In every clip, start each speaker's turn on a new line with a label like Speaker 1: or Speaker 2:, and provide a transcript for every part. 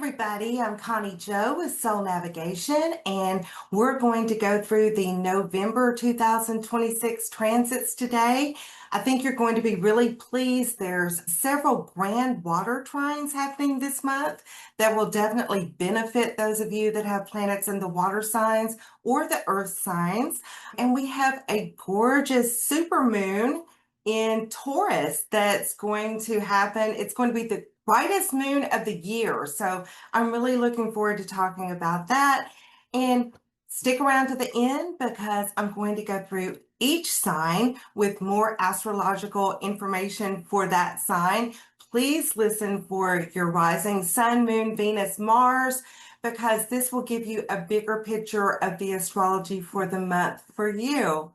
Speaker 1: everybody. I'm Connie Joe with Soul Navigation, and we're going to go through the November 2026 transits today. I think you're going to be really pleased. There's several grand water trines happening this month that will definitely benefit those of you that have planets in the water signs or the earth signs. And we have a gorgeous supermoon in Taurus that's going to happen. It's going to be the brightest moon of the year. So I'm really looking forward to talking about that. And stick around to the end because I'm going to go through each sign with more astrological information for that sign. Please listen for your rising sun, moon, Venus, Mars, because this will give you a bigger picture of the astrology for the month for you.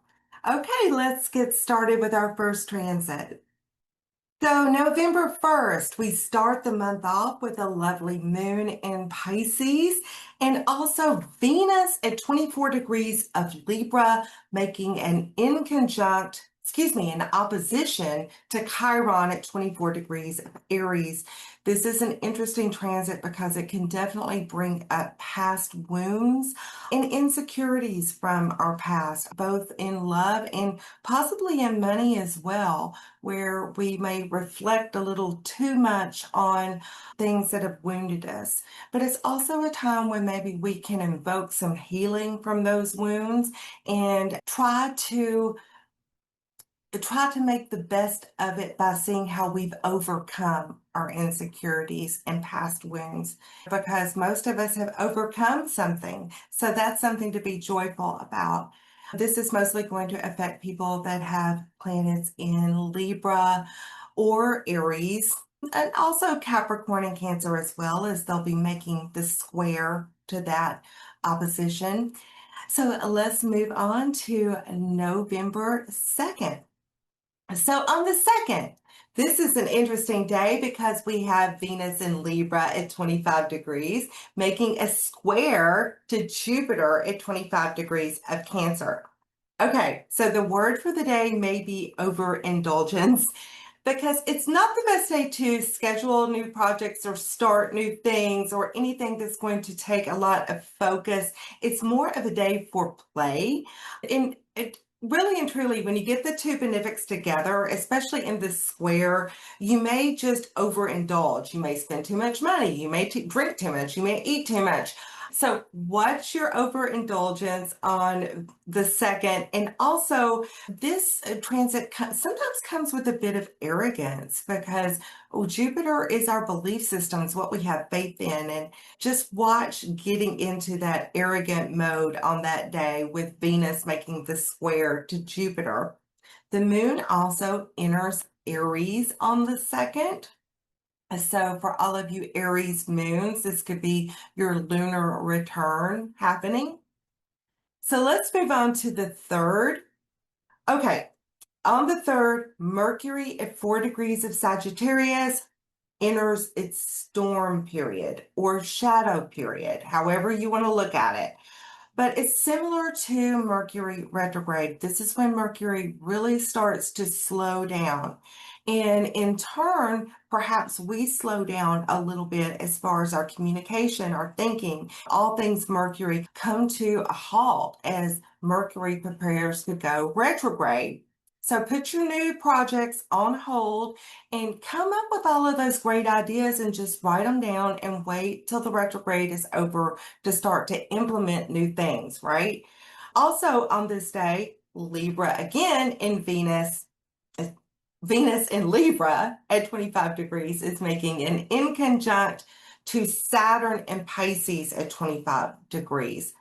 Speaker 1: Okay, let's get started with our first transit. So November 1st, we start the month off with a lovely moon in Pisces and also Venus at 24 degrees of Libra, making an opposition to Chiron at 24 degrees of Aries. This is an interesting transit because it can definitely bring up past wounds and insecurities from our past, both in love and possibly in money as well, where we may reflect a little too much on things that have wounded us. But it's also a time when maybe we can invoke some healing from those wounds and try to make the best of it by seeing how we've overcome our insecurities and past wounds, because most of us have overcome something. So that's something to be joyful about. This is mostly going to affect people that have planets in Libra or Aries, and also Capricorn and Cancer as well, as they'll be making the square to that opposition. So let's move on to November 2nd. So on the 2nd, this is an interesting day because we have Venus in Libra at 25 degrees, making a square to Jupiter at 25 degrees of Cancer. Okay, so the word for the day may be overindulgence because it's not the best day to schedule new projects or start new things or anything that's going to take a lot of focus. It's more of a day for play. And it really and truly, when you get the two benefics together, especially in this square, you may just overindulge. You may spend too much money. You may drink too much. You may eat too much. So watch your overindulgence on the 2nd. And also, this transit sometimes comes with a bit of arrogance because Jupiter is our belief systems, what we have faith in. And just watch getting into that arrogant mode on that day with Venus making the square to Jupiter. The moon also enters Aries on the 2nd. So for all of you Aries moons, this could be your lunar return happening. So let's move on to the 3rd. Okay, on the 3rd, Mercury at 4 degrees of Sagittarius enters its storm period or shadow period, however you want to look at it. But it's similar to Mercury retrograde. This is when Mercury really starts to slow down. And in turn, perhaps we slow down a little bit as far as our communication, our thinking. All things Mercury come to a halt as Mercury prepares to go retrograde. So put your new projects on hold and come up with all of those great ideas and just write them down and wait till the retrograde is over to start to implement new things, right? Also on this day, Libra again in Venus in Libra at 25 degrees is making an inconjunct to Saturn and Pisces at 25 degrees.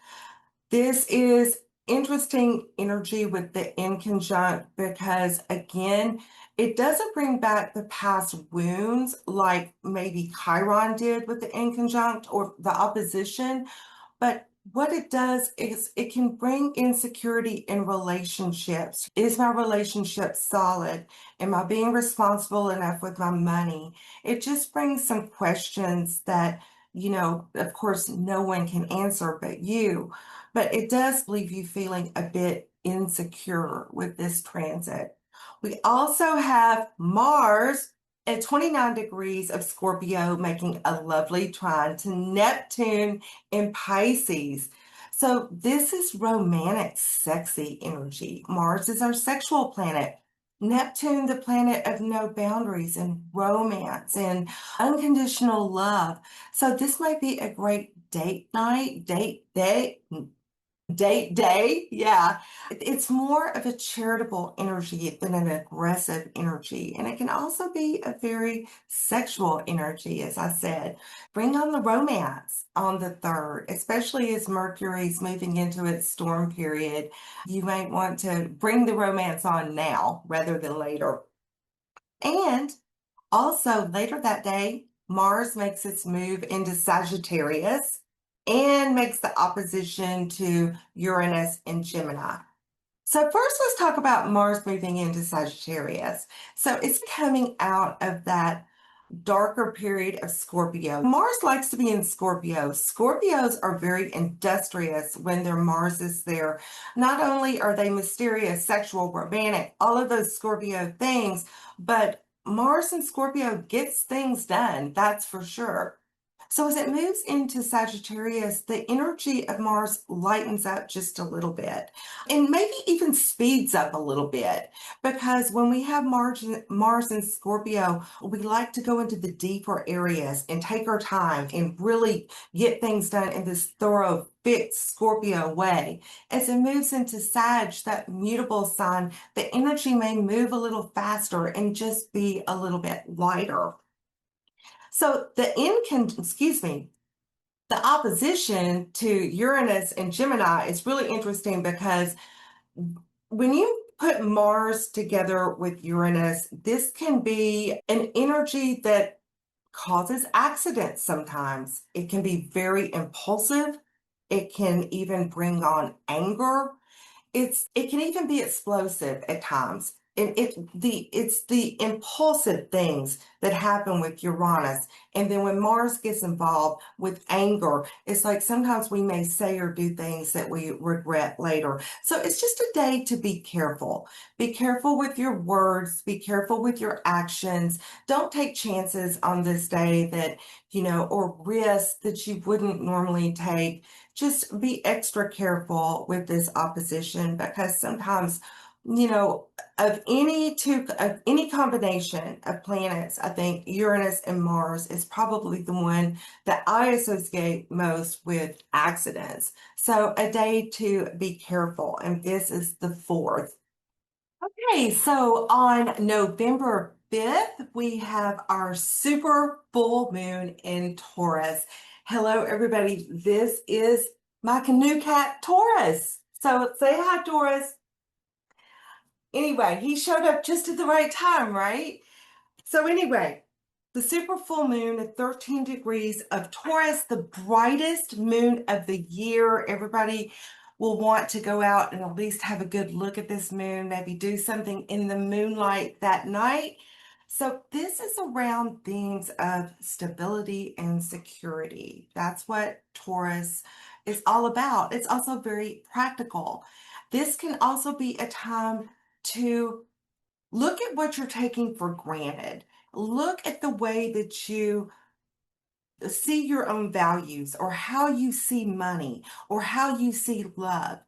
Speaker 1: This is interesting energy with the inconjunct because, again, it doesn't bring back the past wounds like maybe Chiron did with the inconjunct or the opposition, but what it does is it can bring insecurity in relationships. Is my relationship solid? Am I being responsible enough with my money? It just brings some questions that, of course, no one can answer but you. But it does leave you feeling a bit insecure with this transit. We also have Mars at 29 degrees of Scorpio, making a lovely trine to Neptune in Pisces. So this is romantic, sexy energy. Mars is our sexual planet. Neptune, the planet of no boundaries and romance and unconditional love. So this might be a great date night, date day. Yeah. It's more of a charitable energy than an aggressive energy. And it can also be a very sexual energy, as I said. Bring on the romance on the 3rd, especially as Mercury's moving into its storm period. You might want to bring the romance on now rather than later. And also, later that day, Mars makes its move into Sagittarius and makes the opposition to Uranus and Gemini. So first, let's talk about Mars moving into Sagittarius. So it's coming out of that darker period of Scorpio. Mars likes to be in Scorpio. Scorpios are very industrious when their Mars is there. Not only are they mysterious, sexual, romantic, all of those Scorpio things, but Mars in Scorpio gets things done, that's for sure. So as it moves into Sagittarius, the energy of Mars lightens up just a little bit and maybe even speeds up a little bit. Because when we have Mars in Scorpio, we like to go into the deeper areas and take our time and really get things done in this thorough, fixed Scorpio way. As it moves into Sag, that mutable sign, the energy may move a little faster and just be a little bit lighter. So the opposition to Uranus and Gemini is really interesting because when you put Mars together with Uranus, this can be an energy that causes accidents sometimes. It can be very impulsive. It can even bring on anger. It can even be explosive at times. And it's the impulsive things that happen with Uranus. And then when Mars gets involved with anger, it's like sometimes we may say or do things that we regret later. So it's just a day to be careful. Be careful with your words, be careful with your actions. Don't take chances on this day that, or risks that you wouldn't normally take. Just be extra careful with this opposition because sometimes, of any combination of planets, I think Uranus and Mars is probably the one that I associate most with accidents. So a day to be careful, and this is the 4th. Okay, so on November 5th, we have our super full moon in Taurus. Hello, everybody. This is my canoe cat, Taurus. So say hi, Taurus. Anyway, he showed up just at the right time, right? So anyway, the super full moon at 13 degrees of Taurus, the brightest moon of the year. Everybody will want to go out and at least have a good look at this moon, maybe do something in the moonlight that night. So this is around themes of stability and security. That's what Taurus is all about. It's also very practical. This can also be a time to look at what you're taking for granted. Look at the way that you see your own values or how you see money or how you see love,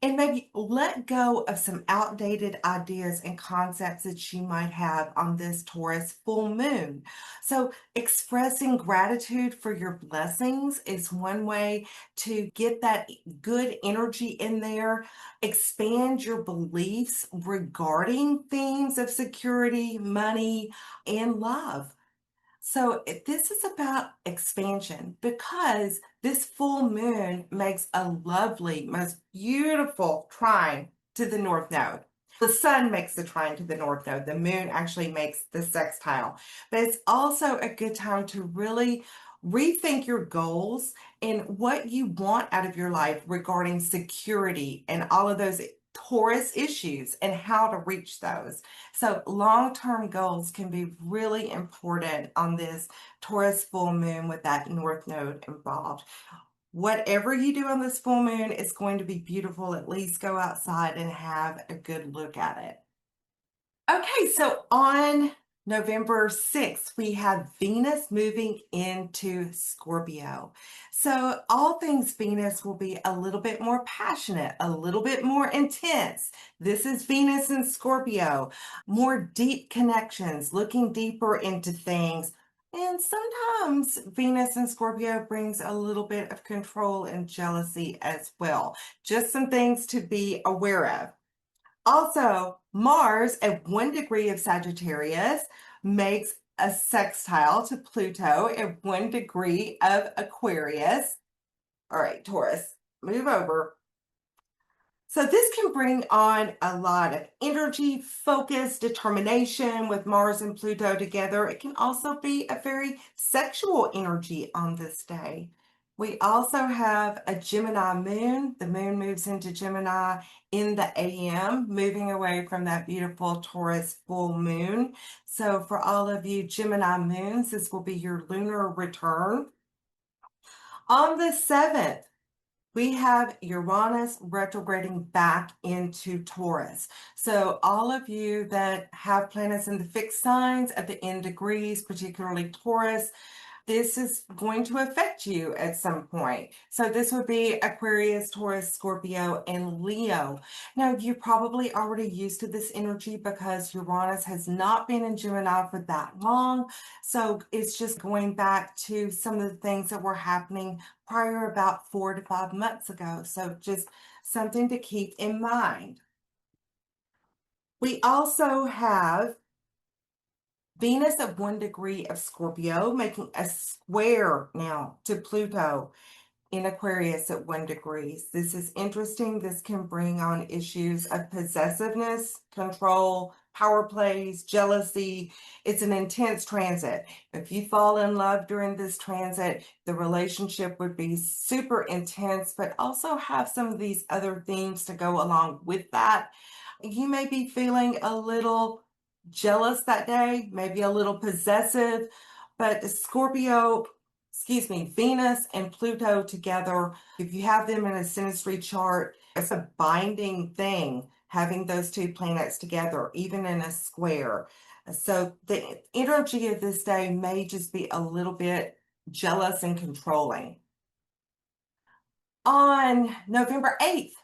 Speaker 1: and maybe let go of some outdated ideas and concepts that you might have on this Taurus full moon. So expressing gratitude for your blessings is one way to get that good energy in there. Expand your beliefs regarding themes of security, money, and love. So this is about expansion because this full moon makes a lovely, most beautiful trine to the North Node. The sun makes the trine to the North Node. The moon actually makes the sextile. But it's also a good time to really rethink your goals and what you want out of your life regarding security and all of those Taurus issues and how to reach those. So long-term goals can be really important on this Taurus full moon with that North Node involved. Whatever you do on this full moon is going to be beautiful. At least go outside and have a good look at it. Okay, so on November 6th, we have Venus moving into Scorpio. So, all things Venus will be a little bit more passionate, a little bit more intense. This is Venus in Scorpio, more deep connections, looking deeper into things. And sometimes Venus in Scorpio brings a little bit of control and jealousy as well. Just some things to be aware of. Also, Mars at 1 degree of Sagittarius makes a sextile to Pluto at 1 degree of Aquarius. All right, Taurus, move over. So this can bring on a lot of energy, focus, determination with Mars and Pluto together. It can also be a very sexual energy on this day. We also have a Gemini moon. The moon moves into Gemini in the AM, moving away from that beautiful Taurus full moon. So for all of you Gemini moons, this will be your lunar return. On the 7th, we have Uranus retrograding back into Taurus. So all of you that have planets in the fixed signs at the end degrees, particularly Taurus, this is going to affect you at some point. So this would be Aquarius, Taurus, Scorpio, and Leo. Now, you're probably already used to this energy because Uranus has not been in Gemini for that long. So it's just going back to some of the things that were happening prior about 4 to 5 months ago. So just something to keep in mind. We also have Venus at 1 degree of Scorpio, making a square now to Pluto in Aquarius at 1 degree. This is interesting. This can bring on issues of possessiveness, control, power plays, jealousy. It's an intense transit. If you fall in love during this transit, the relationship would be super intense, but also have some of these other themes to go along with that. You may be feeling a little jealous that day, maybe a little possessive, but Scorpio, excuse me, Venus and Pluto together, if you have them in a synastry chart, it's a binding thing having those two planets together, even in a square. So the energy of this day may just be a little bit jealous and controlling. On November 8th,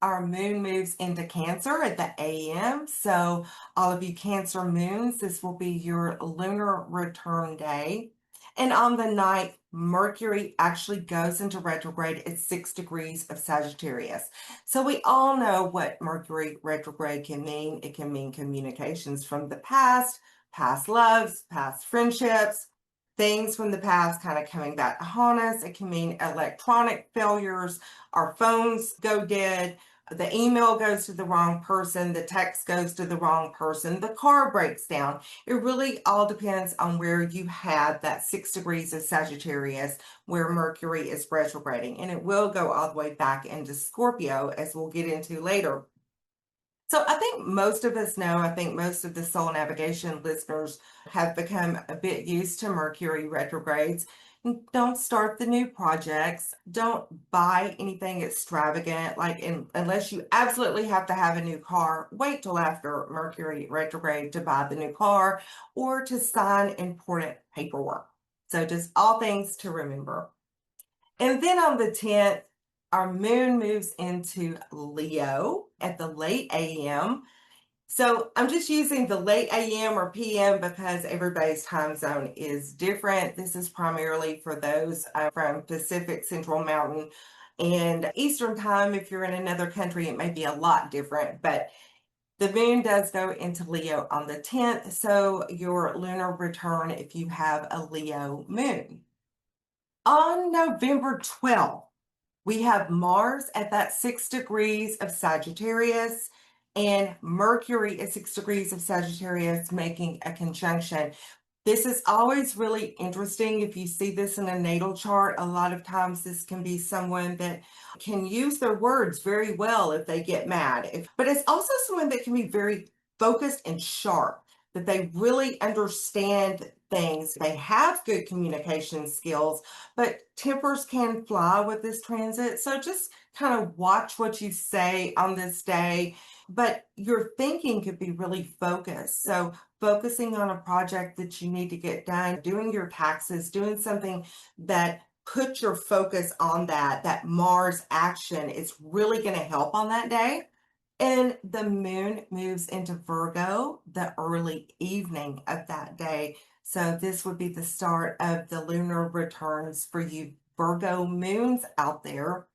Speaker 1: our moon moves into Cancer at the AM. So, all of you Cancer moons, this will be your lunar return day. And on the 9th, Mercury actually goes into retrograde at 6 degrees of Sagittarius. So, we all know what Mercury retrograde can mean. It can mean communications from the past, past loves, past friendships, things from the past kind of coming back to haunt us. It can mean electronic failures, our phones go dead, the email goes to the wrong person, the text goes to the wrong person, the car breaks down. It really all depends on where you had that 6 degrees of Sagittarius where Mercury is retrograding, and it will go all the way back into Scorpio, as we'll get into later. So I think most of us know, I think most of the soul navigation listeners have become a bit used to Mercury retrogrades. Don't start the new projects. Don't buy anything extravagant, like unless you absolutely have to have a new car, wait till after Mercury retrograde to buy the new car or to sign important paperwork. So just all things to remember. And then on the 10th, our moon moves into Leo at the late AM. So I'm just using the late AM or PM because everybody's time zone is different. This is primarily for those from Pacific, Central Mountain, and Eastern time. If you're in another country, it may be a lot different, but the moon does go into Leo on the 10th. So your lunar return if you have a Leo moon. On November 12th, we have Mars at that 6 degrees of Sagittarius and Mercury at 6 degrees of Sagittarius making a conjunction. This is always really interesting. If you see this in a natal chart, a lot of times this can be someone that can use their words very well if they get mad. But it's also someone that can be very focused and sharp, that they really understand things. They have good communication skills, but tempers can fly with this transit. So just kind of watch what you say on this day, but your thinking could be really focused. So focusing on a project that you need to get done, doing your taxes, doing something that puts your focus on that Mars action is really going to help on that day. And the moon moves into Virgo the early evening of that day. So this would be the start of the lunar returns for you Virgo moons out there.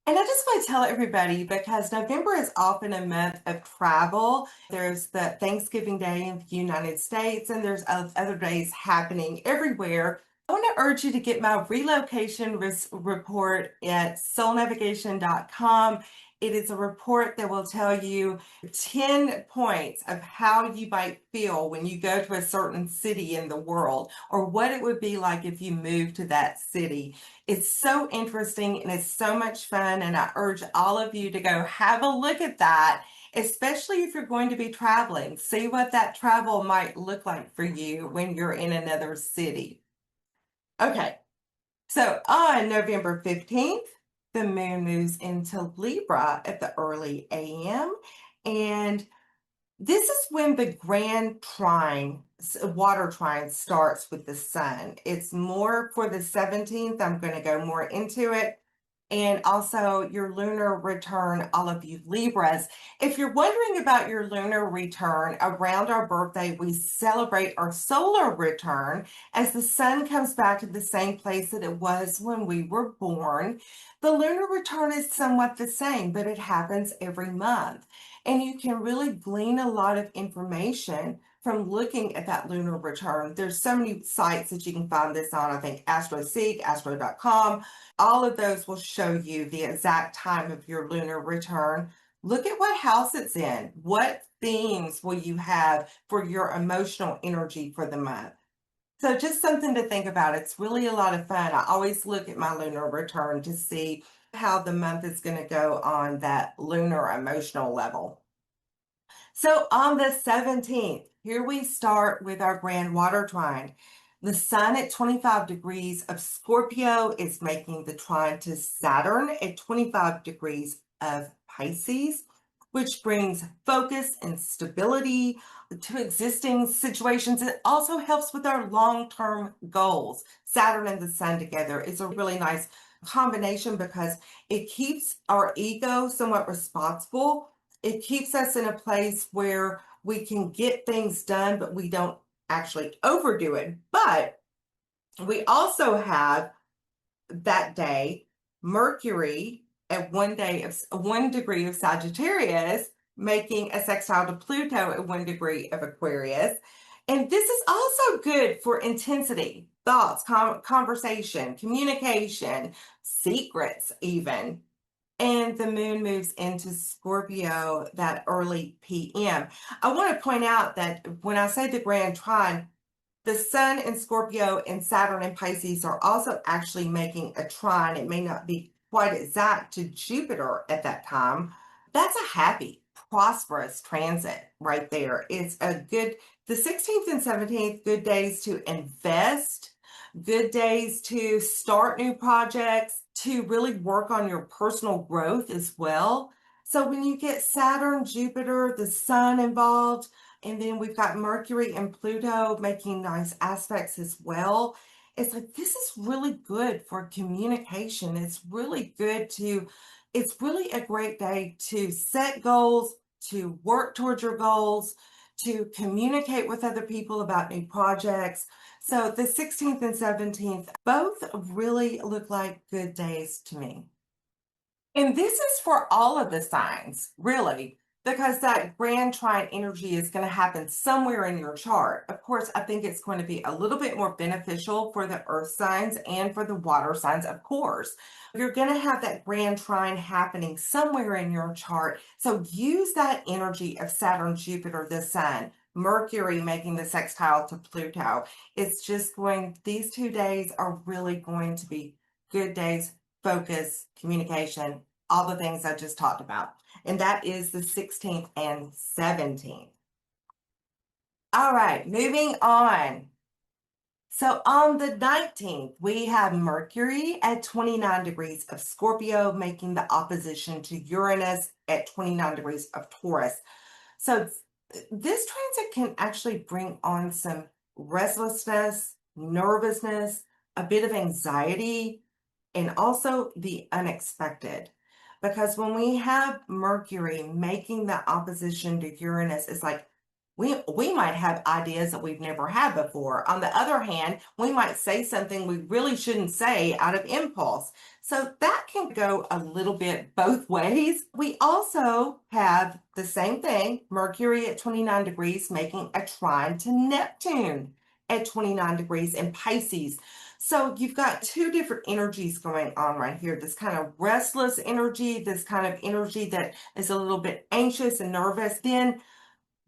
Speaker 1: And I just want to tell everybody because November is often a month of travel. There's the Thanksgiving Day in the United States, and there's other days happening everywhere. I want to urge you to get my relocation report at soulnavigation.com. It is a report that will tell you 10 points of how you might feel when you go to a certain city in the world, or what it would be like if you moved to that city. It's so interesting and it's so much fun, and I urge all of you to go have a look at that, especially if you're going to be traveling. See what that travel might look like for you when you're in another city. Okay, so on November 15th, the moon moves into Libra at the early AM, and this is when the grand trine, water trine starts with the sun. It's more for the 17th. I'm going to go more into it. And also your lunar return, all of you Libras. If you're wondering about your lunar return, around our birthday, we celebrate our solar return as the sun comes back to the same place that it was when we were born. The lunar return is somewhat the same, but it happens every month. And you can really glean a lot of information from looking at that lunar return. There's so many sites that you can find this on. I think AstroSeek, astro.com, all of those will show you the exact time of your lunar return. Look at what house it's in. What themes will you have for your emotional energy for the month? So just something to think about. It's really a lot of fun. I always look at my lunar return to see how the month is going to go on that lunar emotional level. So on the 17th, here we start with our grand water trine. The sun at 25 degrees of Scorpio is making the trine to Saturn at 25 degrees of Pisces, which brings focus and stability to existing situations. It also helps with our long-term goals. Saturn and the sun together is a really nice combination because it keeps our ego somewhat responsible. It keeps us in a place where we can get things done, but we don't actually overdo it. But we also have that day Mercury at 1 degree of Sagittarius, making a sextile to Pluto at 1 degree of Aquarius. And this is also good for intensity, thoughts, conversation, communication, secrets, even. And the moon moves into Scorpio that early PM. I want to point out that when I say the grand trine, the sun in Scorpio and Saturn in Pisces are also actually making a trine. It may not be quite exact to Jupiter at that time. That's a happy, prosperous transit right there. It's a good, the 16th and 17th, good days to invest, good days to start new projects, to really work on your personal growth as well. So when you get Saturn, Jupiter, the sun involved, and then we've got Mercury and Pluto making nice aspects as well. It's like, this is really good for communication. It's really good to, it's really a great day to set goals, to work towards your goals, to communicate with other people about new projects. So the 16th and 17th both really look like good days to me. And this is for all of the signs, really, because that grand trine energy is going to happen somewhere in your chart. Of course, I think it's going to be a little bit more beneficial for the earth signs and for the water signs, of course. You're going to have that grand trine happening somewhere in your chart. So use that energy of Saturn, Jupiter, the sun, Mercury making the sextile to Pluto. It's just going, these 2 days are really going to be good days, focus, communication, all the things I just talked about. And that is the 16th and 17th. All right, moving on. So on the 19th, we have Mercury at 29 degrees of Scorpio, making the opposition to Uranus at 29 degrees of Taurus. So This transit can actually bring on some restlessness, nervousness, a bit of anxiety, and also the unexpected. Because when we have Mercury making the opposition to Uranus, it's like we might have ideas that we've never had before. On the other hand, we might say something we really shouldn't say out of impulse. So that can go a little bit both ways. We also have the same thing, Mercury at 29 degrees making a trine to Neptune at 29 degrees in Pisces. So you've got two different energies going on right here. This kind of restless energy, this kind of energy that is a little bit anxious and nervous. Then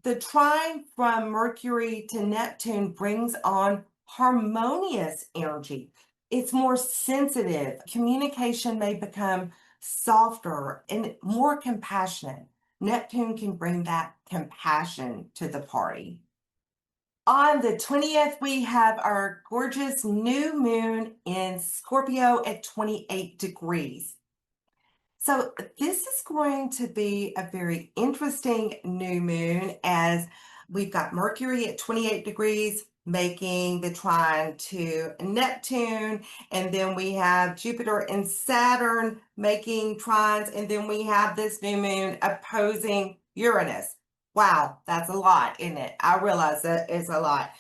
Speaker 1: the trine from Mercury to Neptune brings on harmonious energy. It's more sensitive. Communication may become softer and more compassionate. Neptune can bring that compassion to the party. On the 20th, we have our gorgeous new moon in Scorpio at 28 degrees. So this is going to be a very interesting new moon as we've got Mercury at 28 degrees making the trine to Neptune, and then we have Jupiter and Saturn making trines, and then we have this new moon opposing Uranus. Wow, that's a lot, isn't it? I realize that is a lot.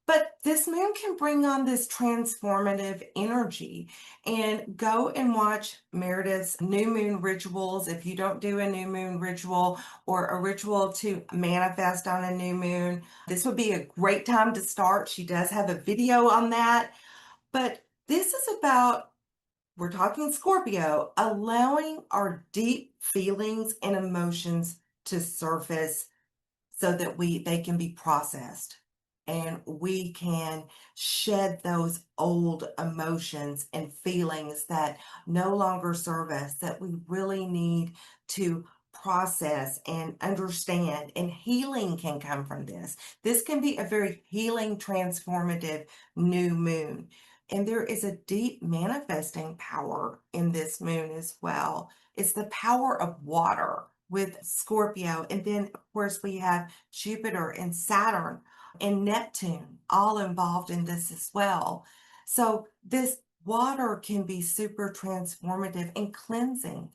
Speaker 1: But this moon can bring on this transformative energy. And go and watch Meredith's new moon rituals. If you don't do a new moon ritual or a ritual to manifest on a new moon, this would be a great time to start. She does have a video on that. But this is about, we're talking Scorpio, allowing our deep feelings and emotions to surface so that they can be processed and we can shed those old emotions and feelings that no longer serve us, that we really need to process and understand, and healing can come from this can be a very healing, transformative new moon. And there is a deep manifesting power in this moon as well. It's the power of water with Scorpio. And then, of course, we have Jupiter and Saturn and Neptune all involved in this as well. So, this water can be super transformative and cleansing.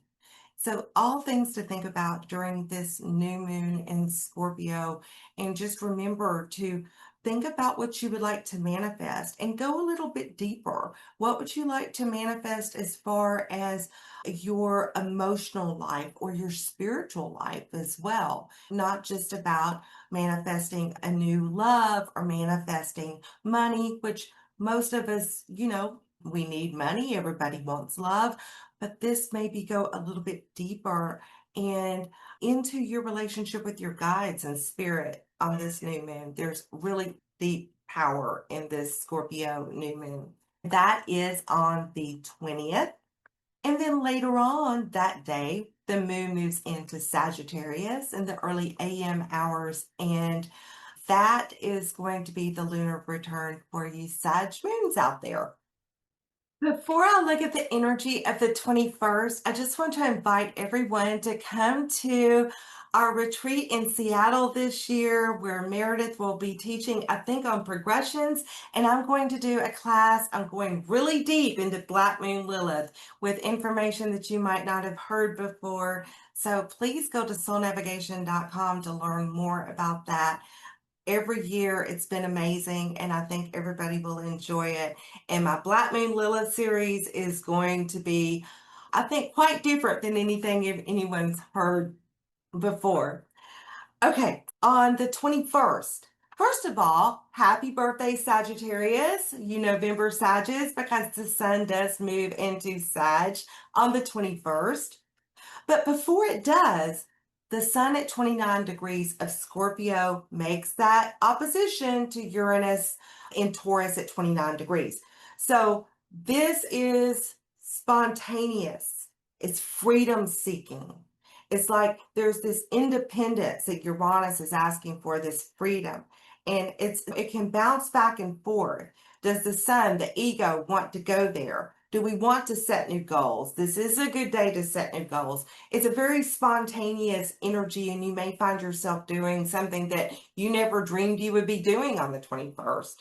Speaker 1: So, all things to think about during this new moon in Scorpio. And just remember to think about what you would like to manifest and go a little bit deeper. What would you like to manifest as far as your emotional life or your spiritual life as well? Not just about manifesting a new love or manifesting money, which most of us, we need money. Everybody wants love, but this maybe go a little bit deeper and into your relationship with your guides and spirit on this new moon. There's really deep power in this Scorpio new moon. That is on the 20th. And then later on that day, the moon moves into Sagittarius in the early AM hours. And that is going to be the lunar return for you Sag moons out there. Before I look at the energy of the 21st, I just want to invite everyone to come to our retreat in Seattle this year, where Meredith will be teaching, I think, on progressions. And I'm going to do a class. I'm going really deep into Black Moon Lilith with information that you might not have heard before. So please go to soulnavigation.com to learn more about that. Every year it's been amazing, and I think everybody will enjoy it. And my Black Moon Lilith series is going to be, I think, quite different than anything if anyone's heard before. Okay, on the 21st, first of all, happy birthday, Sagittarius, you November Sagittarius, because the sun does move into Sag on the 21st. But before it does, the sun at 29 degrees of Scorpio makes that opposition to Uranus in Taurus at 29 degrees. So this is spontaneous. It's freedom seeking. It's like there's this independence that Uranus is asking for, this freedom. And it can bounce back and forth. Does the sun, the ego, want to go there? Do we want to set new goals? This is a good day to set new goals. It's a very spontaneous energy, and you may find yourself doing something that you never dreamed you would be doing on the 21st.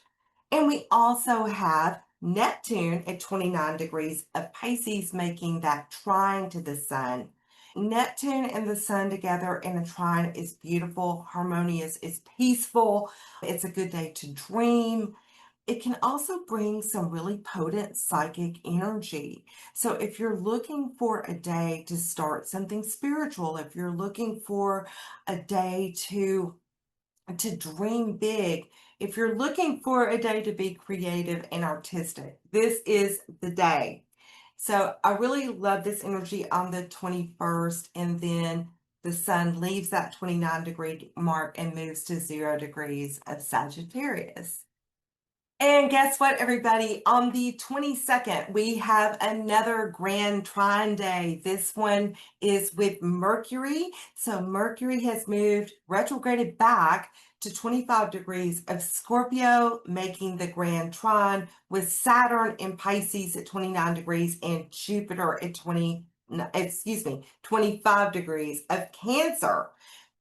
Speaker 1: And we also have Neptune at 29 degrees of Pisces, making that trine to the sun. Neptune and the sun together in a trine is beautiful, harmonious, it's peaceful. It's a good day to dream. It can also bring some really potent psychic energy. So if you're looking for a day to start something spiritual, if you're looking for a day to dream big, if you're looking for a day to be creative and artistic, this is the day. So I really love this energy on the 21st, and then the sun leaves that 29-degree mark and moves to 0 degrees of Sagittarius. And guess what, everybody? On the 22nd, we have another grand trine day. This one is with Mercury. So Mercury has moved retrograded back to 25 degrees of Scorpio, making the grand trine with Saturn in Pisces at 29 degrees and Jupiter at 25 degrees of Cancer.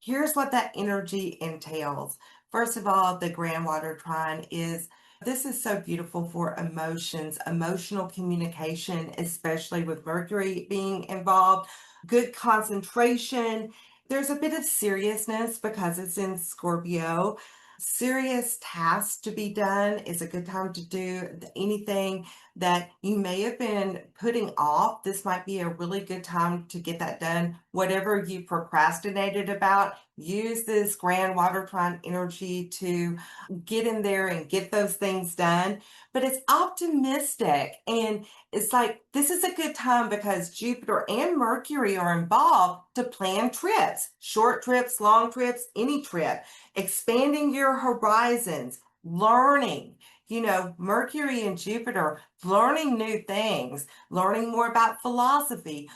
Speaker 1: Here's what that energy entails. First of all, the grand water trine is this is so beautiful for emotions, emotional communication, especially with Mercury being involved, good concentration. There's a bit of seriousness because it's in Scorpio. Serious tasks to be done is a good time to do anything that you may have been putting off. This might be a really good time to get that done. Whatever you procrastinated about, use this grand water trine energy to get in there and get those things done. But it's optimistic, and it's like this is a good time because Jupiter and Mercury are involved to plan trips, short trips, long trips, any trip, expanding your horizons, learning. Mercury and Jupiter, learning new things, learning more about philosophy,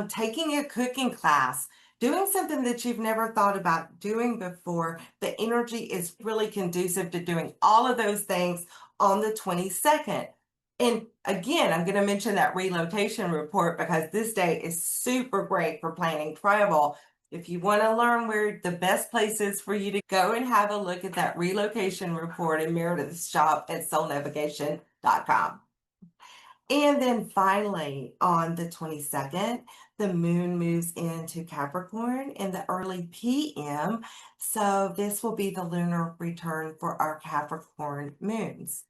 Speaker 1: taking a cooking class, doing something that you've never thought about doing before. The energy is really conducive to doing all of those things on the 22nd. And again, I'm going to mention that relocation report because this day is super great for planning travel. If you want to learn where the best place is for you to go and have a look at that relocation report in Meredith's shop at soulnavigation.com. And then finally, on the 22nd, the moon moves into Capricorn in the early PM. So this will be the lunar return for our Capricorn moons.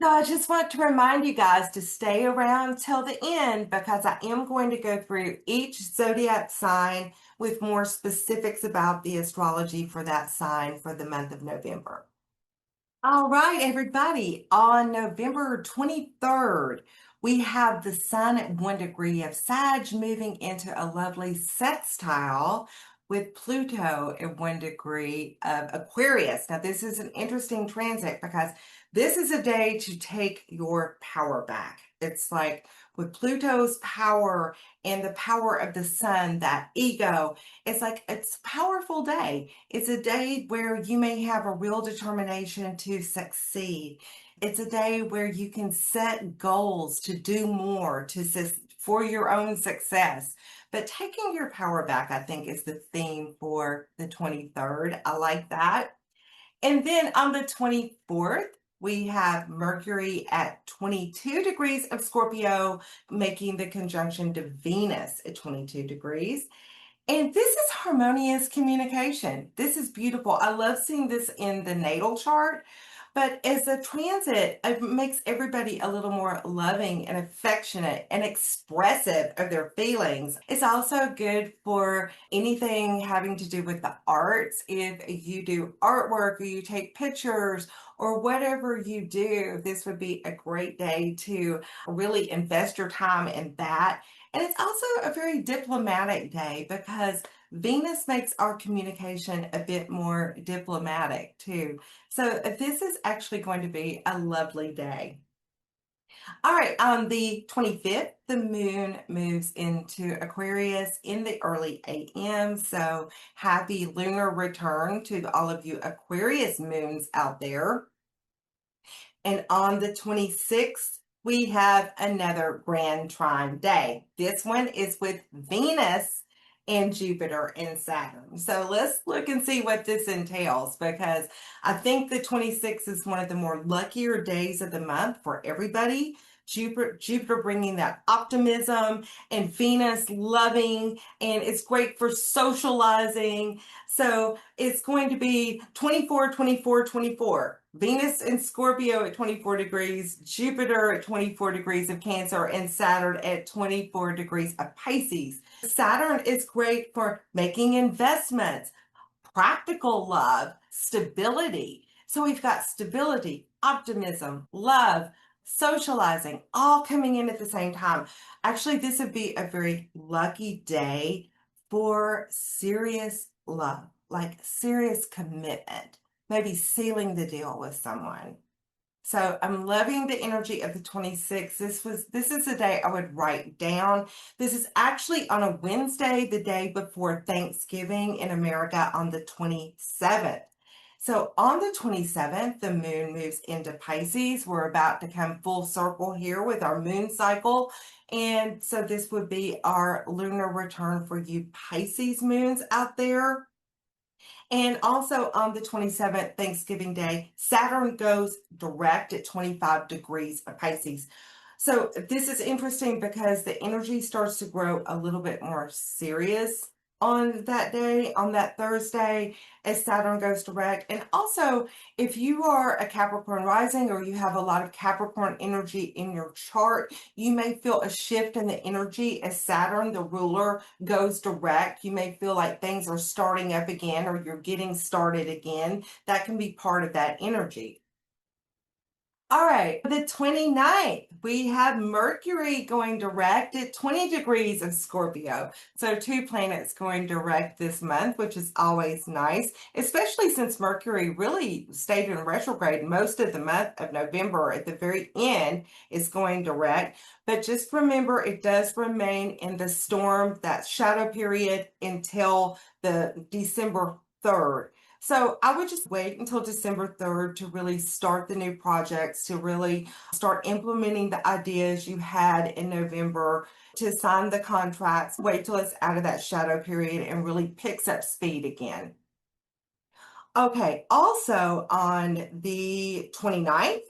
Speaker 1: So I just want to remind you guys to stay around till the end because I am going to go through each zodiac sign with more specifics about the astrology for that sign for the month of November. All right, everybody. On November 23rd, we have the sun at 1 degree of Sag moving into a lovely sextile with Pluto at 1 degree of Aquarius. Now, this is an interesting transit because this is a day to take your power back. It's like with Pluto's power and the power of the sun, that ego, it's like it's a powerful day. It's a day where you may have a real determination to succeed. It's a day where you can set goals to do more for your own success. But taking your power back, I think, is the theme for the 23rd. I like that. And then on the 24th, we have Mercury at 22 degrees of Scorpio, making the conjunction to Venus at 22 degrees. And this is harmonious communication. This is beautiful. I love seeing this in the natal chart, but as a transit, it makes everybody a little more loving and affectionate and expressive of their feelings. It's also good for anything having to do with the arts. If you do artwork or you take pictures or whatever you do, this would be a great day to really invest your time in that. And it's also a very diplomatic day because Venus makes our communication a bit more diplomatic too. So this is actually going to be a lovely day. All right, on the 25th, the moon moves into Aquarius in the early AM. So happy lunar return to all of you Aquarius moons out there. And on the 26th, we have another grand trine day. This one is with Venus and Jupiter and Saturn. So let's look and see what this entails, because I think the 26th is one of the more luckier days of the month for everybody. Jupiter bringing that optimism, and Venus loving, and it's great for socializing. So it's going to be 24, 24, 24. Venus in Scorpio at 24 degrees, Jupiter at 24 degrees of Cancer, and Saturn at 24 degrees of Pisces. Saturn is great for making investments, practical love, stability. So we've got stability, optimism, love, socializing, all coming in at the same time. Actually, this would be a very lucky day for serious love, like serious commitment, maybe sealing the deal with someone. So I'm loving the energy of the 26th. This is the day I would write down. This is actually on a Wednesday, the day before Thanksgiving in America, on the 27th. So on the 27th, the moon moves into Pisces. We're about to come full circle here with our moon cycle. And so this would be our lunar return for you Pisces moons out there. And also on the 27th, Thanksgiving Day, Saturn goes direct at 25 degrees of Pisces. So this is interesting because the energy starts to grow a little bit more serious on that day, on that Thursday, as Saturn goes direct. And also, if you are a Capricorn rising or you have a lot of Capricorn energy in your chart, you may feel a shift in the energy as Saturn, the ruler, goes direct. You may feel like things are starting up again or you're getting started again. That can be part of that energy. All right, the 29th, we have Mercury going direct at 20 degrees of Scorpio. So two planets going direct this month, which is always nice, especially since Mercury really stayed in retrograde most of the month of November. At the very end, is going direct. But just remember, it does remain in the storm, that shadow period, until the December 3rd. So I would just wait until December 3rd to really start the new projects, to really start implementing the ideas you had in November, to sign the contracts. Wait till it's out of that shadow period and really picks up speed again. Okay, also on the 29th,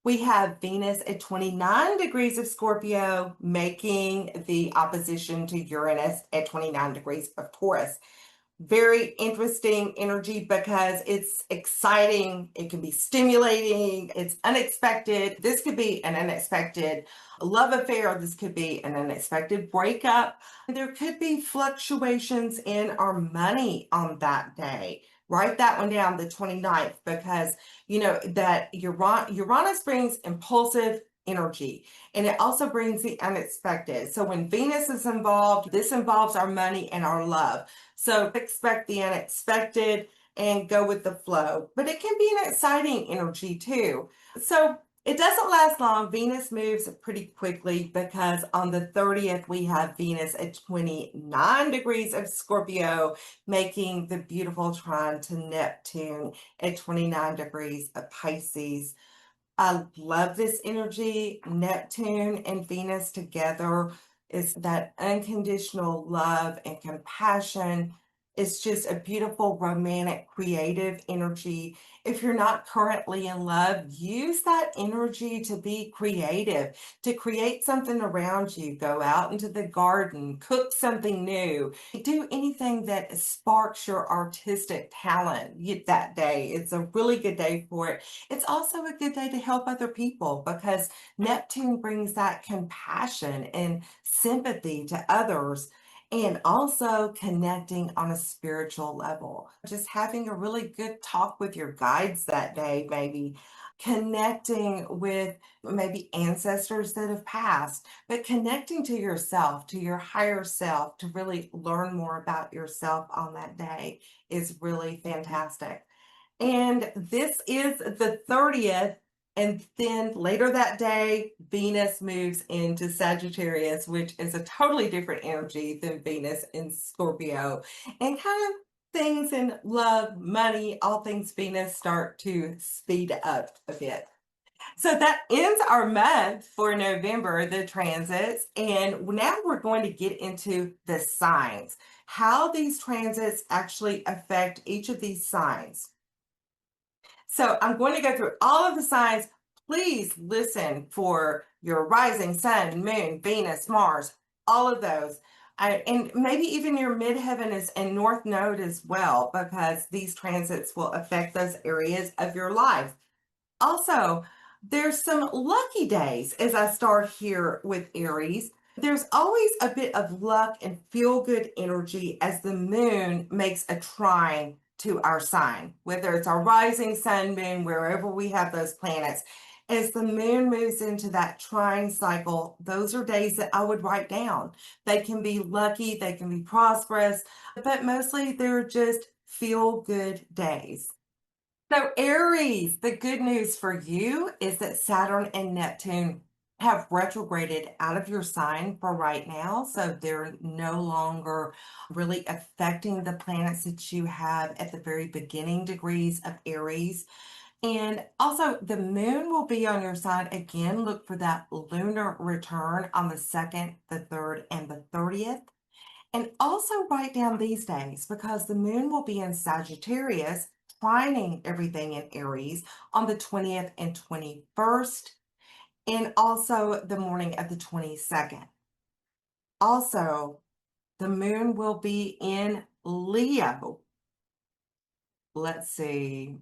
Speaker 1: we have Venus at 29 degrees of Scorpio, making the opposition to Uranus at 29 degrees of Taurus. Very interesting energy because it's exciting, it can be stimulating, it's unexpected. This could be an unexpected love affair, this could be an unexpected breakup. There could be fluctuations in our money on that day. Write that one down, the 29th, because you know that Uranus brings impulsive energy, and it also brings the unexpected. So when Venus is involved, this involves our money and our love. So expect the unexpected and go with the flow. But it can be an exciting energy too. So it doesn't last long. Venus moves pretty quickly because on the 30th, we have Venus at 29 degrees of Scorpio, making the beautiful trine to Neptune at 29 degrees of Pisces. I love this energy. Neptune and Venus together is that unconditional love and compassion. It's just a beautiful, romantic, creative energy. If you're not currently in love, use that energy to be creative, to create something around you. Go out into the garden, cook something new, do anything that sparks your artistic talent that day. It's a really good day for it. It's also a good day to help other people because Neptune brings that compassion and sympathy to others, and also connecting on a spiritual level. Just having a really good talk with your guides that day, maybe connecting with maybe ancestors that have passed, but connecting to yourself, to your higher self, to really learn more about yourself on that day is really fantastic. And this is the 30th. And then later that day, Venus moves into Sagittarius, which is a totally different energy than Venus in Scorpio. And kind of things in love, money, all things Venus start to speed up a bit. So that ends our month for November, the transits. And now we're going to get into the signs, how these transits actually affect each of these signs. So I'm going to go through all of the signs. Please listen for your rising sun, moon, Venus, Mars, all of those. And maybe even your midheaven is and north node as well, because these transits will affect those areas of your life. Also, there's some lucky days as I start here with Aries. There's always a bit of luck and feel good energy as the moon makes a trine to our sign, whether it's our rising sun, moon, wherever we have those planets. As the moon moves into that trine cycle, those are days that I would write down. They can be lucky, they can be prosperous, but mostly they're just feel good days. So, Aries, the good news for you is that Saturn and Neptune have retrograded out of your sign for right now. So, they're no longer really affecting the planets that you have at the very beginning degrees of Aries. And also, the moon will be on your side again. Look for that lunar return on the 2nd, the 3rd, and the 30th. And also write down these days because the moon will be in Sagittarius, trining everything in Aries on the 20th and 21st, and also the morning of the 22nd. Also, the moon will be in Leo. Let's see.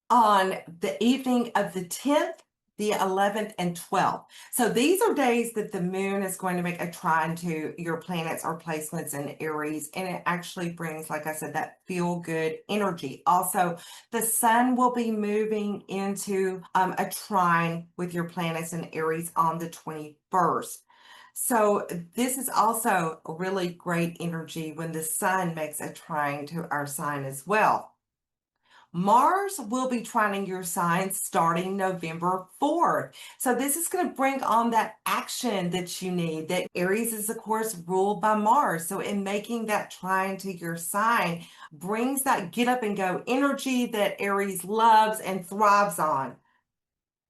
Speaker 1: On the evening of the 10th, the 11th, and 12th. So these are days that the moon is going to make a trine to your planets or placements in Aries, and it actually brings, like I said, that feel good energy. Also, the sun will be moving into a trine with your planets in Aries on the 21st. So this is also really great energy when the sun makes a trine to our sign as well. Mars will be trining your sign starting November 4th. So this is going to bring on that action that you need. That Aries is, of course, ruled by Mars. So in making that trine to your sign brings that get up and go energy that Aries loves and thrives on.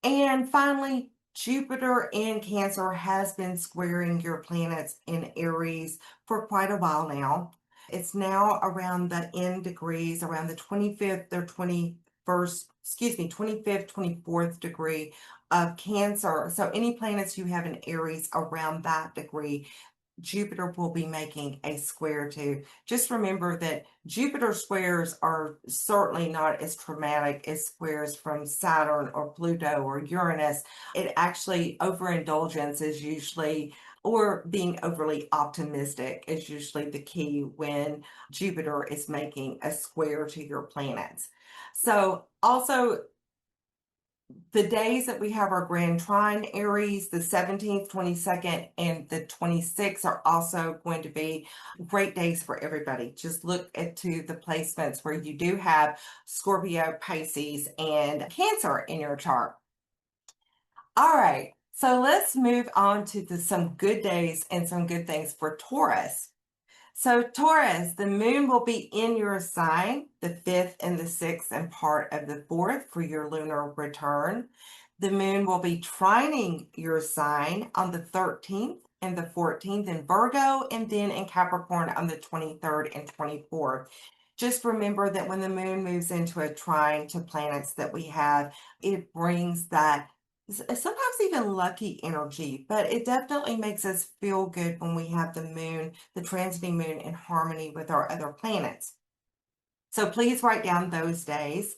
Speaker 1: And finally, Jupiter in Cancer has been squaring your planets in Aries for quite a while now. It's now around the end degrees, around the 25th or 21st, 25th, 24th degree of Cancer. So any planets you have in Aries around that degree, Jupiter will be making a square to. Just remember that Jupiter squares are certainly not as traumatic as squares from Saturn or Pluto or Uranus. It actually, overindulgence is usually, or being overly optimistic is usually the key when Jupiter is making a square to your planets. So also the days that we have our grand trine Aries, the 17th, 22nd, and the 26th are also going to be great days for everybody. Just look to the placements where you do have Scorpio, Pisces, and Cancer in your chart. All right, so let's move on to some good days and some good things for Taurus. So, Taurus, the moon will be in your sign the 5th and the 6th and part of the 4th for your lunar return. The moon will be trining your sign on the 13th and the 14th in Virgo, and then in Capricorn on the 23rd and 24th. Just remember that when the moon moves into a trine to planets that we have, it brings that sometimes even lucky energy, but it definitely makes us feel good when we have the moon, the transiting moon, in harmony with our other planets. So please write down those days.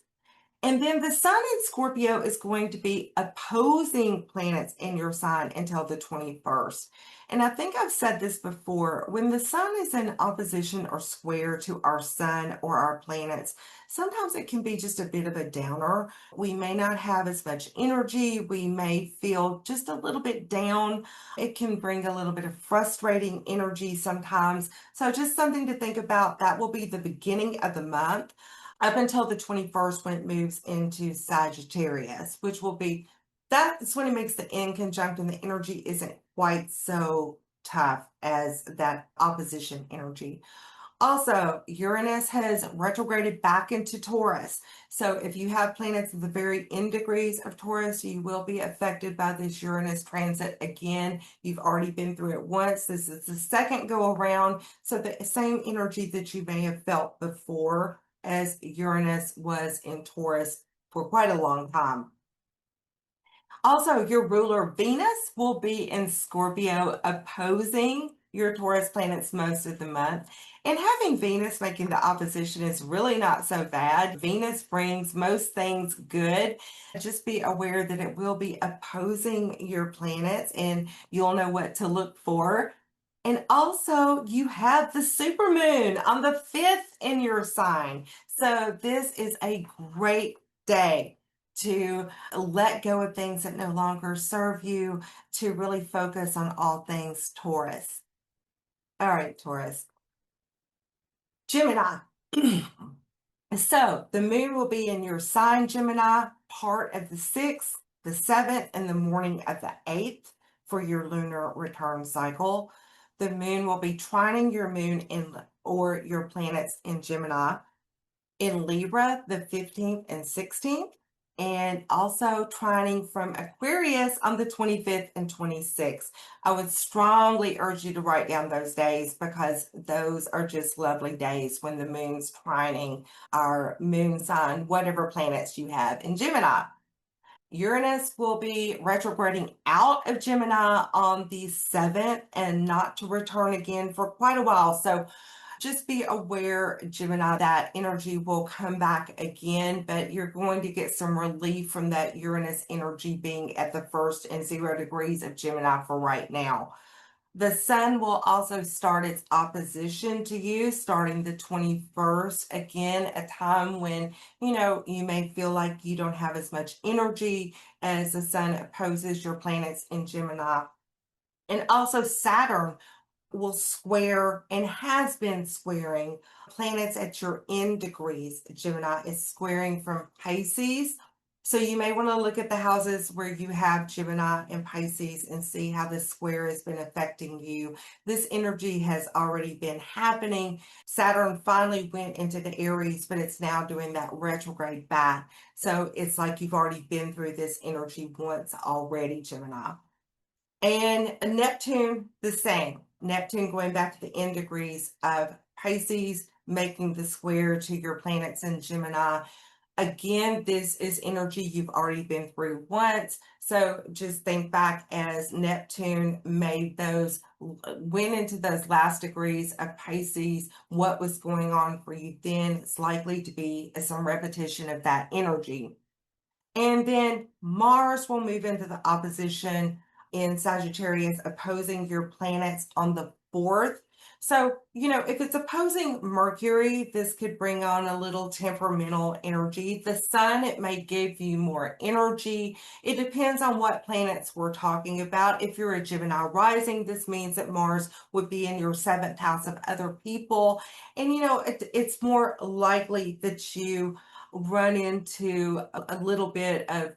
Speaker 1: And then the sun in Scorpio is going to be opposing planets in your sign until the 21st. And I think I've said this before, when the sun is in opposition or square to our sun or our planets, sometimes it can be just a bit of a downer. We may not have as much energy. We may feel just a little bit down. It can bring a little bit of frustrating energy sometimes. So just something to think about. That will be the beginning of the month up until the 21st when it moves into Sagittarius, which will be, that's when it makes the end conjunct and the energy isn't quite so tough as that opposition energy. Also, Uranus has retrograded back into Taurus. So if you have planets at the very end degrees of Taurus, you will be affected by this Uranus transit again. You've already been through it once. This is the second go around. So the same energy that you may have felt before, as Uranus was in Taurus for quite a long time. Also, your ruler Venus will be in Scorpio, opposing your Taurus planets most of the month. And having Venus making the opposition is really not so bad. Venus brings most things good. Just be aware that it will be opposing your planets, and you'll know what to look for. And also, you have the supermoon on the 5th in your sign. So, this is a great day to let go of things that no longer serve you, to really focus on all things Taurus. All right, Taurus. Gemini. So the moon will be in your sign, Gemini, part of the 6th, the 7th, and the morning of the 8th for your lunar return cycle. The moon will be trining your moon in or your planets in Gemini, in Libra, the 15th and 16th, and also trining from Aquarius on the 25th and 26th. I would strongly urge you to write down those days, because those are just lovely days when the moon's trining our moon sign, whatever planets you have in Gemini. Uranus will be retrograding out of Gemini on the 7th and not to return again for quite a while. So just be aware, Gemini, that energy will come back again, but you're going to get some relief from that Uranus energy being at the 1st and 0 degrees of Gemini for right now. The sun will also start its opposition to you starting the 21st. Again, a time when, you may feel like you don't have as much energy as the sun opposes your planets in Gemini. And also Saturn will square and has been squaring planets at your end degrees. Gemini is squaring from Pisces. So you may want to look at the houses where you have Gemini and Pisces and see how this square has been affecting you. This energy has already been happening. Saturn finally went into the Aries, but it's now doing that retrograde back. So it's like you've already been through this energy once already, Gemini. And Neptune, the same. Neptune going back to the end degrees of Pisces, making the square to your planets in Gemini. Again, this is energy you've already been through once. So just think back as Neptune made those, went into those last degrees of Pisces, what was going on for you then. It's likely to be some repetition of that energy. And then Mars will move into the opposition in Sagittarius, opposing your planets on the 4th. So, if it's opposing Mercury, this could bring on a little temperamental energy. The sun, it may give you more energy. It depends on what planets we're talking about. If you're a Gemini rising, this means that Mars would be in your 7th house of other people. And, it's more likely that you run into a little bit of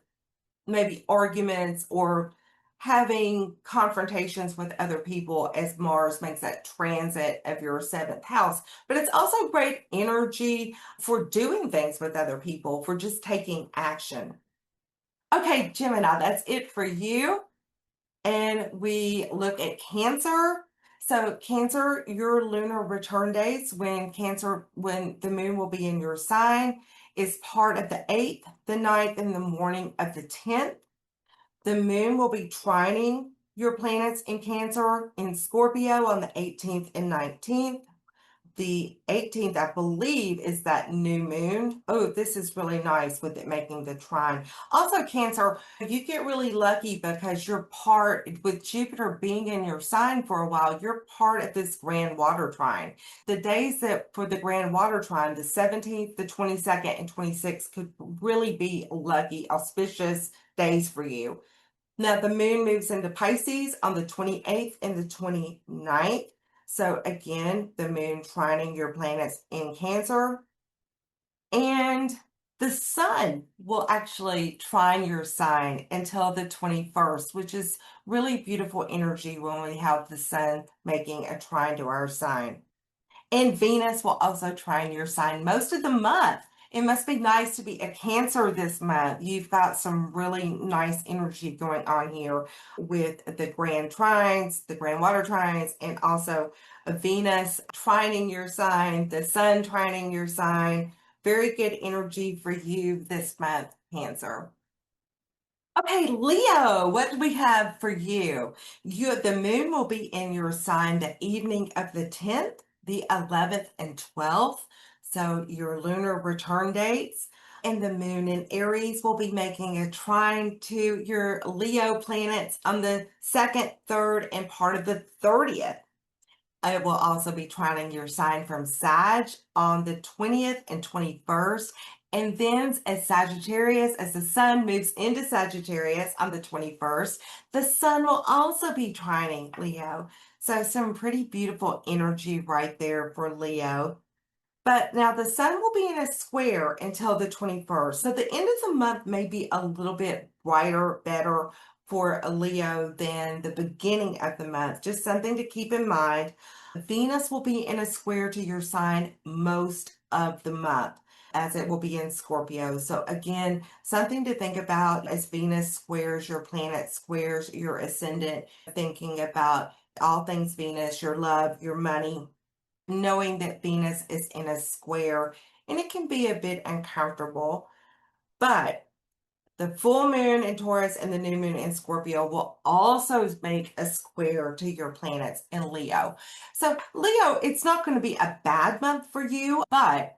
Speaker 1: maybe arguments or having confrontations with other people as Mars makes that transit of your 7th house. But it's also great energy for doing things with other people, for just taking action. Okay, Gemini, that's it for you. And we look at Cancer. So Cancer, your lunar return dates when the moon will be in your sign, is part of the 8th, the 9th, and the morning of the 10th. The moon will be trining your planets in Cancer in Scorpio on the 18th and 19th. The 18th, I believe, is that new moon. Oh, this is really nice with it making the trine. Also, Cancer, you get really lucky because you're part, with Jupiter being in your sign for a while, you're part of this grand water trine. The days that for the grand water trine, the 17th, the 22nd, and 26th could really be lucky, auspicious days for you. Now, the moon moves into Pisces on the 28th and the 29th. So again, the moon trining your planets in Cancer. And the sun will actually trine your sign until the 21st, which is really beautiful energy when we have the sun making a trine to our sign. And Venus will also trine your sign most of the month. It must be nice to be a Cancer this month. You've got some really nice energy going on here with the grand trines, the grand water trines, and also a Venus trining your sign, the sun trining your sign. Very good energy for you this month, Cancer. Okay, Leo, what do we have for you? The moon will be in your sign the evening of the 10th, the 11th, and 12th. So your lunar return dates. And the moon in Aries will be making a trine to your Leo planets on the 2nd, 3rd, and part of the 30th. It will also be trining your sign from Sag on the 20th and 21st. And then as Sagittarius, as the sun moves into Sagittarius on the 21st, the sun will also be trining Leo. So some pretty beautiful energy right there for Leo. But now the sun will be in a square until the 21st. So the end of the month may be a little bit brighter, better for a Leo than the beginning of the month. Just something to keep in mind. Venus will be in a square to your sign most of the month, as it will be in Scorpio. So again, something to think about as Venus squares your planet, squares your ascendant, thinking about all things Venus, your love, your money, knowing that Venus is in a square, and it can be a bit uncomfortable, but the full moon in Taurus and the new moon in Scorpio will also make a square to your planets in Leo. So Leo, it's not going to be a bad month for you, but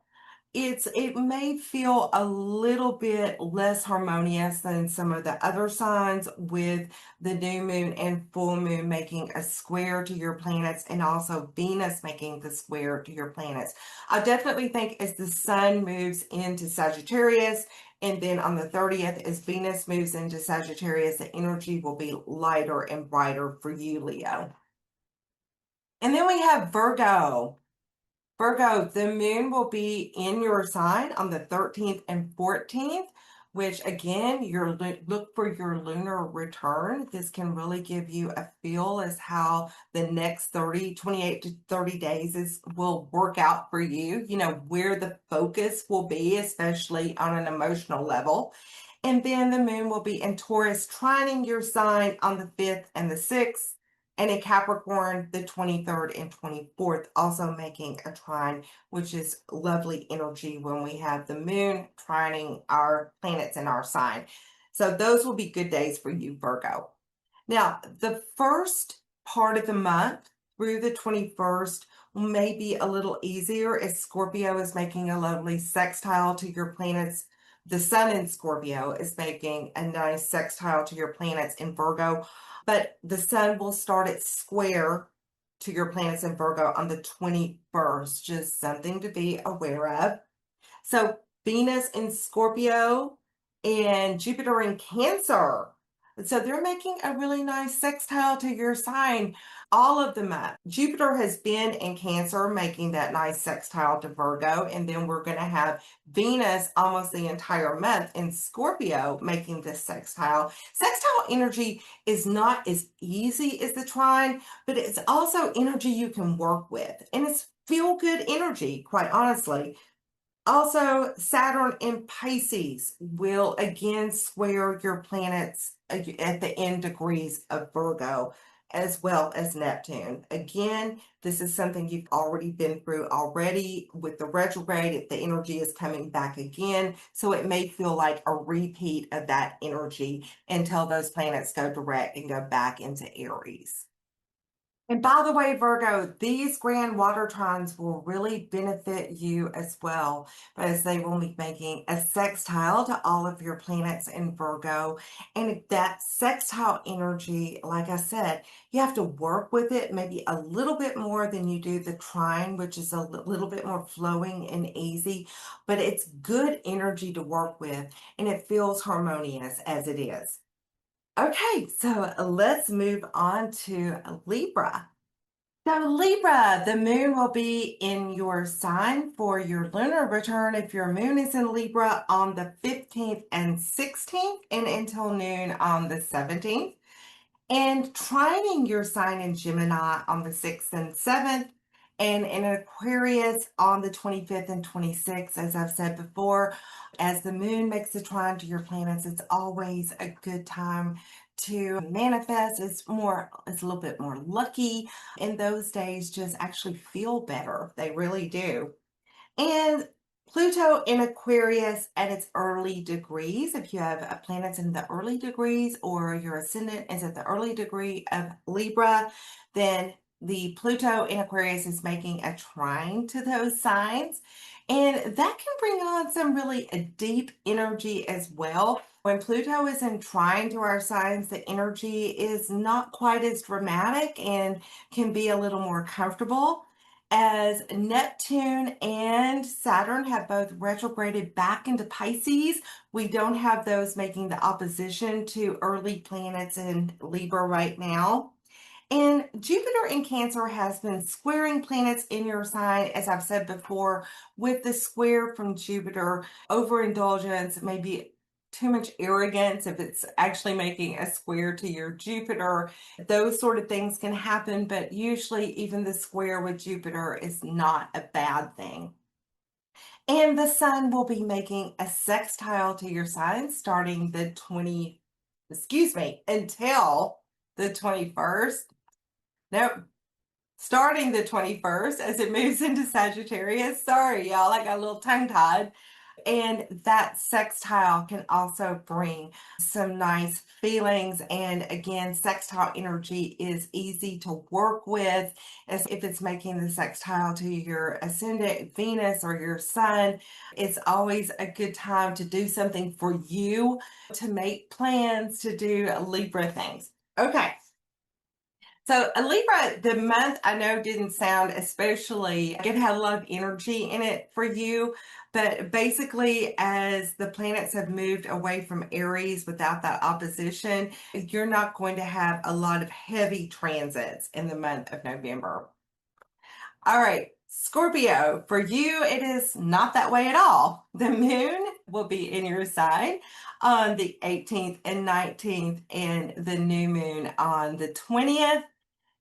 Speaker 1: it may feel a little bit less harmonious than some of the other signs, with the new moon and full moon making a square to your planets, and also Venus making the square to your planets. I definitely think as the sun moves into Sagittarius, and then on the 30th, as Venus moves into Sagittarius, the energy will be lighter and brighter for you, Leo. And then we have Virgo. Virgo, the moon will be in your sign on the 13th and 14th, which again, look for your lunar return. This can really give you a feel as how the next 28 to 30 days will work out for you, where the focus will be, especially on an emotional level. And then the moon will be in Taurus, trining your sign on the 5th and the 6th, and in Capricorn, the 23rd and 24th, also making a trine, which is lovely energy when we have the moon trining our planets in our sign. So those will be good days for you, Virgo. Now, the first part of the month through the 21st may be a little easier as Scorpio is making a lovely sextile to your planets. The sun in Scorpio is making a nice sextile to your planets in Virgo, but the sun will start its square to your planets in Virgo on the 21st. Just something to be aware of. So Venus in Scorpio and Jupiter in Cancer. So they're making a really nice sextile to your sign all of the month. Jupiter has been in Cancer making that nice sextile to Virgo, and then we're going to have Venus almost the entire month in Scorpio making this sextile. Sextile energy is not as easy as the trine, but it's also energy you can work with, and it's feel good energy, quite honestly. Also, Saturn in Pisces will again square your planets at the end degrees of Virgo, as well as Neptune. Again, this is something you've already been through already with the retrograde. The energy is coming back again, so it may feel like a repeat of that energy until those planets go direct and go back into Aries. And by the way, Virgo, these grand water trines will really benefit you as well, as they will be making a sextile to all of your planets in Virgo. And that sextile energy, like I said, you have to work with it maybe a little bit more than you do the trine, which is a little bit more flowing and easy, but it's good energy to work with, and it feels harmonious as it is. Okay, so let's move on to Libra. So Libra, the moon will be in your sign for your lunar return if your moon is in Libra on the 15th and 16th, and until noon on the 17th. And trining your sign in Gemini on the 6th and 7th, And in Aquarius on the 25th and 26th, as I've said before, as the moon makes the trine to your planets, it's always a good time to manifest. It's a little bit more lucky. And those days just actually feel better. They really do. And Pluto in Aquarius at its early degrees, if you have planets in the early degrees or your ascendant is at the early degree of Libra, then the Pluto in Aquarius is making a trine to those signs. And that can bring on some really deep energy as well. When Pluto is in trine to our signs, the energy is not quite as dramatic and can be a little more comfortable. As Neptune and Saturn have both retrograded back into Pisces, we don't have those making the opposition to early planets in Libra right now. And Jupiter in Cancer has been squaring planets in your sign, as I've said before, with the square from Jupiter, overindulgence, maybe too much arrogance if it's actually making a square to your Jupiter. Those sort of things can happen, but usually even the square with Jupiter is not a bad thing. And the sun will be making a sextile to your sign starting until the 21st. Nope. Starting the 21st as it moves into Sagittarius. Sorry, y'all, I got a little tongue-tied. And that sextile can also bring some nice feelings. And again, sextile energy is easy to work with, as if it's making the sextile to your ascendant Venus or your sun. It's always a good time to do something for you, to make plans, to do Libra things. Okay. So a Libra, the month I know didn't sound especially, it had a lot of energy in it for you, but basically as the planets have moved away from Aries without that opposition, you're not going to have a lot of heavy transits in the month of November. All right, Scorpio, for you, it is not that way at all. The moon will be in your sign on the 18th and 19th, and the new moon on the 20th.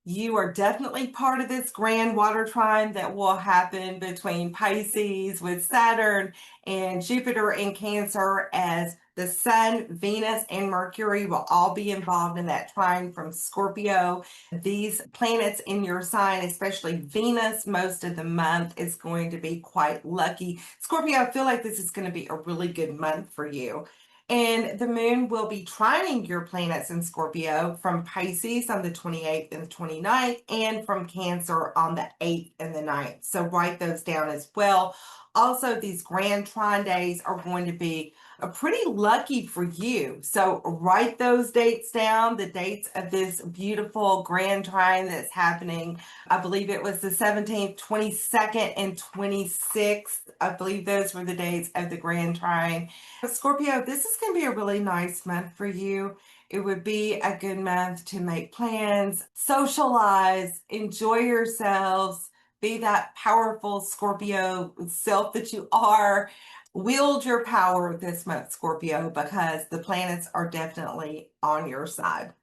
Speaker 1: You are definitely part of this grand water trine that will happen between Pisces with Saturn and Jupiter in Cancer, as the Sun, Venus, and Mercury will all be involved in that trine from Scorpio. These planets in your sign, especially Venus, most of the month is going to be quite lucky. Scorpio, I feel like this is going to be a really good month for you. And the moon will be trining your planets in Scorpio from Pisces on the 28th and the 29th, and from Cancer on the 8th and the 9th. So write those down as well. Also, these grand trine days are going to be pretty lucky for you. So write those dates down, the dates of this beautiful grand trine that's happening. I believe it was the 17th, 22nd, and 26th. I believe those were the dates of the grand trine. Scorpio, this is going to be a really nice month for you. It would be a good month to make plans, socialize, enjoy yourselves, be that powerful Scorpio self that you are. Wield your power this month, Scorpio, because the planets are definitely on your side.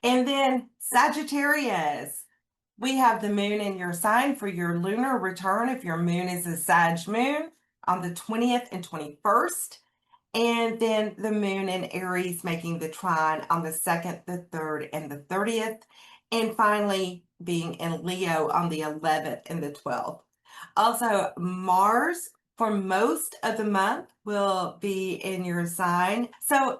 Speaker 1: And then Sagittarius, we have the moon in your sign for your lunar return if your moon is a Sag moon on the 20th and 21st. And then the moon in Aries making the trine on the 2nd, the 3rd, and the 30th. And finally, being in Leo on the 11th and the 12th. Also, Mars for most of the month will be in your sign. So,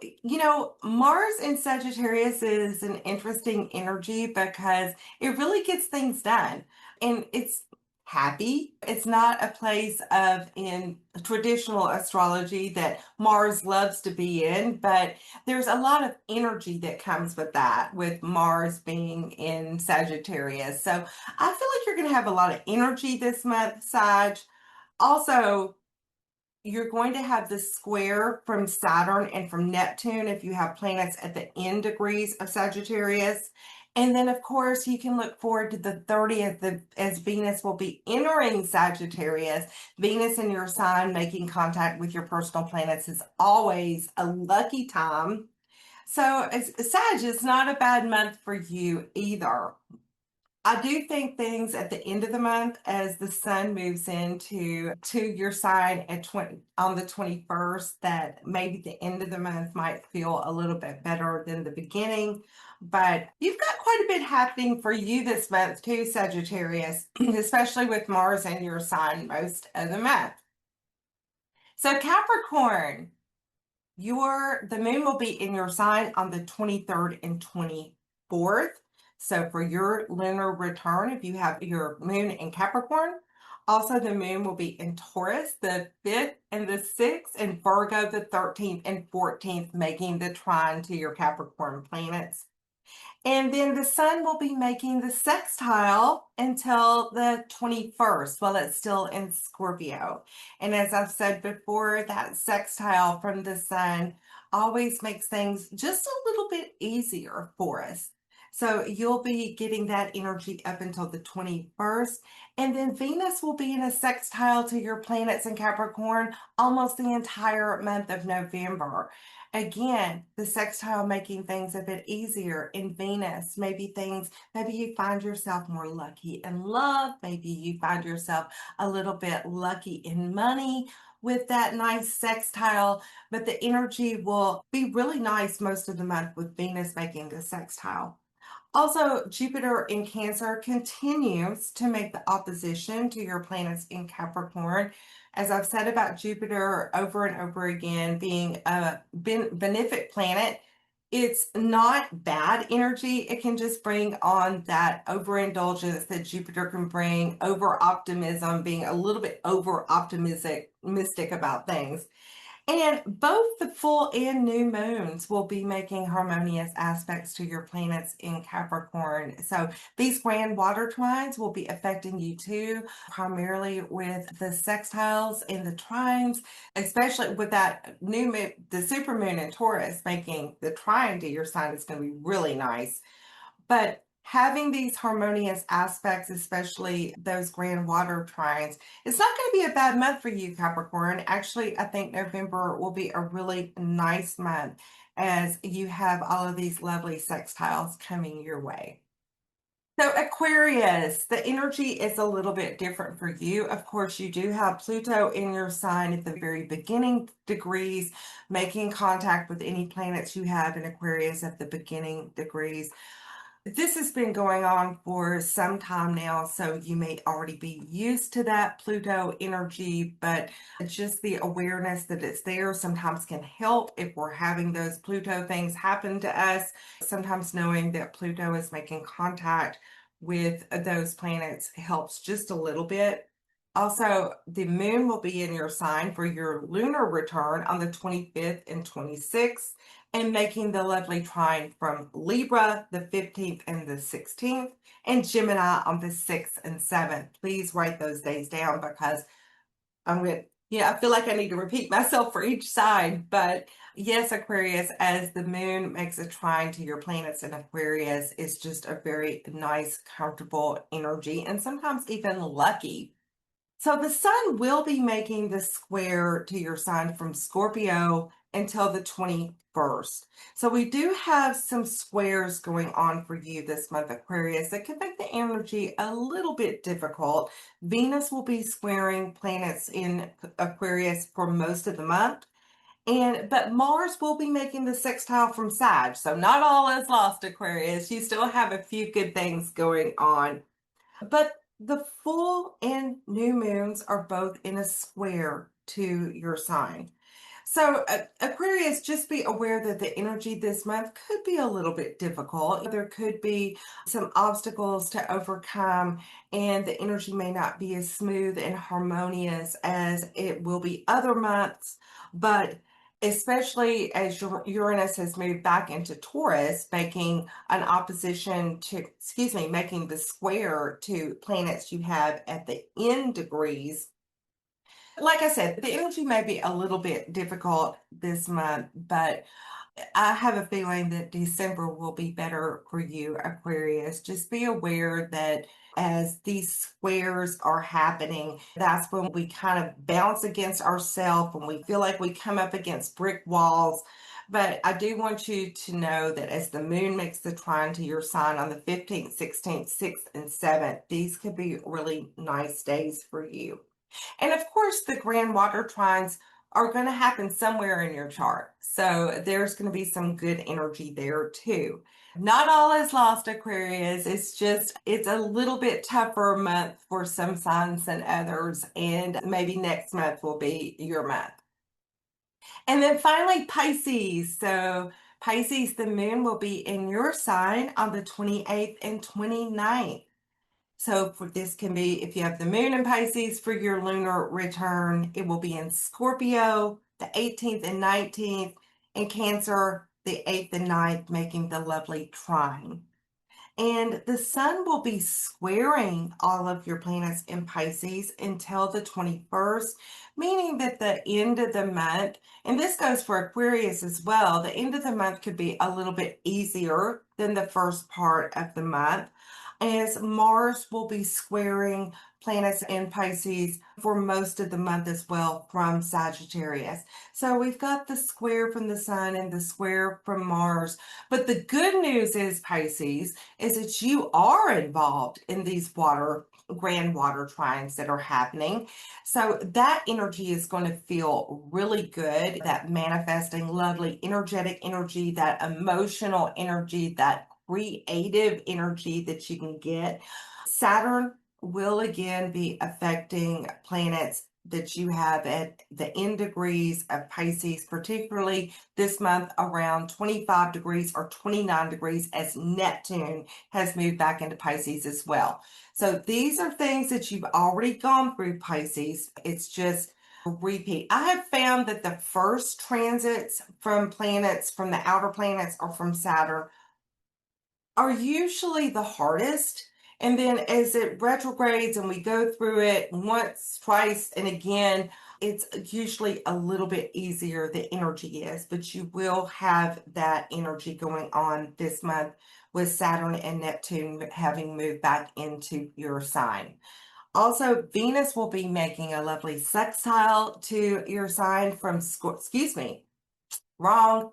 Speaker 1: Mars in Sagittarius is an interesting energy because it really gets things done. And it's happy. It's not a place of, in traditional astrology, that Mars loves to be in, but there's a lot of energy that comes with that, with Mars being in Sagittarius. So I feel like you're going to have a lot of energy this month, Sag. Also, you're going to have the square from Saturn and from Neptune if you have planets at the end degrees of Sagittarius. And then, of course, you can look forward to the 30th as Venus will be entering Sagittarius. Venus in your sign making contact with your personal planets is always a lucky time. So, Sag, it's not a bad month for you either. I do think things at the end of the month as the sun moves into your sign at 20 on the 21st, that maybe the end of the month might feel a little bit better than the beginning. But you've got quite a bit happening for you this month too, Sagittarius, especially with Mars in your sign most of the month. So Capricorn, the moon will be in your sign on the 23rd and 24th. So for your lunar return, if you have your moon in Capricorn, also the moon will be in Taurus the 5th and the 6th, and Virgo the 13th and 14th, making the trine to your Capricorn planets. And then the sun will be making the sextile until the 21st while it's still in Scorpio. And as I've said before, that sextile from the sun always makes things just a little bit easier for us. So you'll be getting that energy up until the 21st. And then Venus will be in a sextile to your planets in Capricorn almost the entire month of November. Again, the sextile making things a bit easier in Venus. Maybe you find yourself more lucky in love. Maybe you find yourself a little bit lucky in money with that nice sextile, but the energy will be really nice most of the month with Venus making the sextile. Also, Jupiter in Cancer continues to make the opposition to your planets in Capricorn. As I've said about Jupiter over and over again, being a benefic planet, it's not bad energy. It can just bring on that overindulgence that Jupiter can bring, over optimism, being a little bit over optimistic about things. And both the full and new moons will be making harmonious aspects to your planets in Capricorn. So these grand water trines will be affecting you too, primarily with the sextiles and the trines, especially with that new moon, the super moon in Taurus making the trine to your sign is going to be really nice. But having these harmonious aspects, especially those grand water trines, it's not going to be a bad month for you, Capricorn. Actually, I think November will be a really nice month as you have all of these lovely sextiles coming your way. So, Aquarius, the energy is a little bit different for you. Of course, you do have Pluto in your sign at the very beginning degrees, making contact with any planets you have in Aquarius at the beginning degrees. This has been going on for some time now, so you may already be used to that Pluto energy, but just the awareness that it's there sometimes can help if we're having those Pluto things happen to us. Sometimes knowing that Pluto is making contact with those planets helps just a little bit. Also, the moon will be in your sign for your lunar return on the 25th and 26th, and making the lovely trine from Libra the 15th and the 16th, and Gemini on the 6th and 7th. Please write those days down because I feel like I need to repeat myself for each side. But yes, Aquarius, as the moon makes a trine to your planets in Aquarius, is just a very nice, comfortable energy, and sometimes even lucky. So the sun will be making the square to your sign from Scorpio until the 21st. So we do have some squares going on for you this month, Aquarius, that can make the energy a little bit difficult. Venus will be squaring planets in Aquarius for most of the month. But Mars will be making the sextile from Sag. So not all is lost, Aquarius. You still have a few good things going on. But the full and new moons are both in a square to your sign. So, Aquarius, just be aware that the energy this month could be a little bit difficult. There could be some obstacles to overcome, and the energy may not be as smooth and harmonious as it will be other months. But especially as Uranus has moved back into Taurus, making an opposition to, making the square to planets you have at the end degrees. Like I said, the energy may be a little bit difficult this month, but I have a feeling that December will be better for you, Aquarius. Just be aware that as these squares are happening, that's when we kind of bounce against ourselves, when we feel like we come up against brick walls. But I do want you to know that as the moon makes the trine to your sign on the 15th, 16th, 6th, and 7th, these could be really nice days for you. And of course, the grand water trines are going to happen somewhere in your chart. So there's going to be some good energy there too. Not all is lost, Aquarius. It's just, it's a little bit tougher month for some signs than others. And maybe next month will be your month. And then finally, Pisces. So Pisces, the moon will be in your sign on the 28th and 29th. So for this can be if you have the moon in Pisces for your lunar return, it will be in Scorpio the 18th and 19th, and Cancer the 8th and 9th, making the lovely trine. And the sun will be squaring all of your planets in Pisces until the 21st, meaning that the end of the month, and this goes for Aquarius as well, the end of the month could be a little bit easier than the first part of the month, as Mars will be squaring planets in Pisces for most of the month as well from Sagittarius. So we've got the square from the sun and the square from Mars. But the good news is, Pisces, is that you are involved in these grand water trines that are happening. So that energy is going to feel really good, that manifesting, lovely, energetic energy, that emotional energy, that creative energy that you can get. Saturn will again be affecting planets that you have at the end degrees of Pisces, particularly this month around 25 degrees or 29 degrees, as Neptune has moved back into Pisces as well. So these are things that you've already gone through, Pisces. It's just a repeat. I have found that the first transits from planets, from the outer planets or from Saturn, are usually the hardest. And then as it retrogrades and we go through it once, twice, and again, it's usually a little bit easier, the energy is, but you will have that energy going on this month with Saturn and Neptune having moved back into your sign. Also, Venus will be making a lovely sextile to your sign from, excuse me, wrong.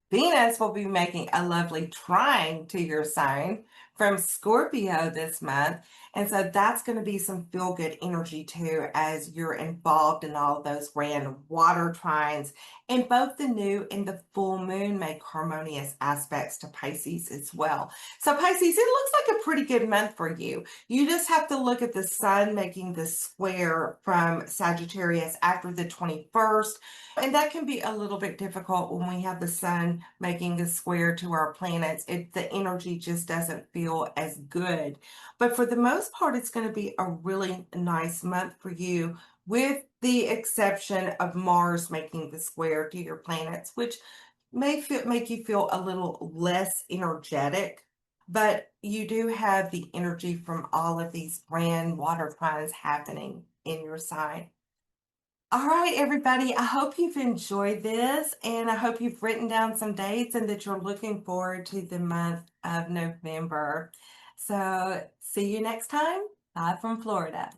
Speaker 1: Venus will be making a lovely trine to your sign from Scorpio this month. And so that's going to be some feel good energy too, as you're involved in all of those grand water trines. And both the new and the full moon make harmonious aspects to Pisces as well. So, Pisces, it looks like a pretty good month for you. You just have to look at the sun making the square from Sagittarius after the 21st. And that can be a little bit difficult when we have the sun making the square to our planets. The energy just doesn't feel as good. But for the most part, it's going to be a really nice month for you, with the exception of Mars making the square to your planets, which make you feel a little less energetic. But you do have the energy from all of these grand water trines happening in your sign. All right, everybody, I hope you've enjoyed this, and I hope you've written down some dates and that you're looking forward to the month of November. So, see you next time. Bye from Florida.